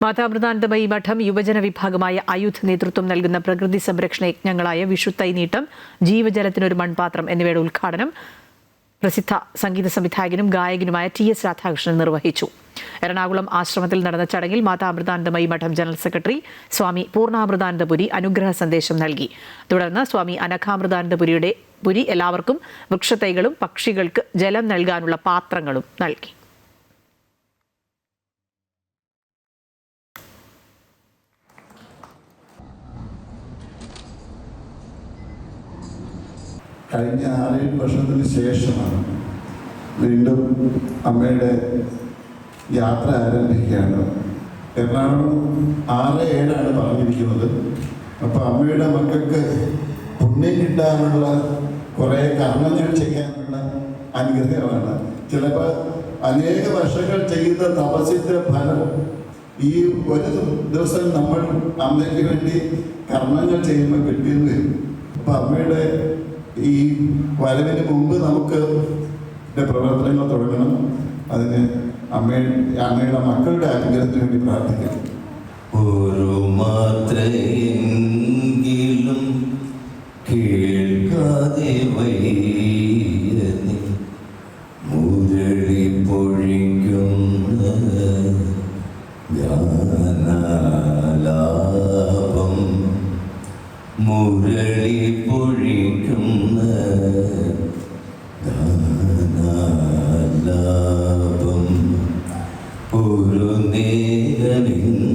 മാതാമൃതാനന്ദമയി മഠം യുവജന വിഭാഗമായ ആയുധ് നേതൃത്വം നൽകുന്ന പ്രകൃതി സംരക്ഷണ യജ്ഞങ്ങളായ വിഷുത്തൈ നീട്ടം, ജീവജലത്തിനൊരു മൺപാത്രം എന്നിവയുടെ ഉദ്ഘാടനം പ്രസിദ്ധ സംഗീത സംവിധായകനും ഗായകനുമായ TS രാധാകൃഷ്ണൻ നിർവഹിച്ചു. എറണാകുളം ആശ്രമത്തിൽ നടന്ന ചടങ്ങിൽ മാതാമൃതാനന്ദമയി മഠം ജനറൽ സെക്രട്ടറി സ്വാമി പൂർണ്ണാമൃതാനന്ദപുരി അനുഗ്രഹ സന്ദേശം നൽകി. തുടർന്ന് സ്വാമി അനഘാമൃതാനന്ദപുരി എല്ലാവർക്കും വൃക്ഷത്തൈകളും പക്ഷികൾക്ക് ജലം നൽകാനുള്ള പാത്രങ്ങളും നൽകി. കഴിഞ്ഞ 6-7 വർഷത്തിന് ശേഷമാണ് വീണ്ടും അമ്മയുടെ യാത്ര ആരംഭിക്കുകയാണ്. എറണാകുളം 6-7 പറഞ്ഞിരിക്കുന്നത്. അപ്പോൾ അമ്മയുടെ മക്കൾക്ക് പുണ്യം കിട്ടാനുള്ള കുറേ കർമ്മങ്ങൾ ചെയ്യാനുള്ള അനുഗ്രഹമാണ്. ചിലപ്പോൾ അനേക വർഷങ്ങൾ ചെയ്ത തപസ്സിൻ്റെ ഫലം ഈ ഒരു ദിവസം നമ്മൾ അമ്മയ്ക്ക് വേണ്ടി കർമ്മങ്ങൾ ചെയ്യുമ്പോൾ കിട്ടിയെന്ന് വരും. അപ്പം അമ്മയുടെ ഈ വരവിന് മുമ്പ് നമുക്ക് പ്രവർത്തനങ്ങൾ തുടങ്ങണം. അതിന് അമ്മയുടെ മക്കളുടെ അനുഗ്രഹത്തിന് വേണ്ടി പ്രാർത്ഥിക്കണം. ഒരു മാത്രയെങ്കിലും കേൾക്കാതെ വൈരനി മുരളി പൊഴിക്കുന്ന ഗാനാലാപം, മുരളി പൊഴിക്കുന്ന ഗാനാലാപം, ഒരു നേരമില്ല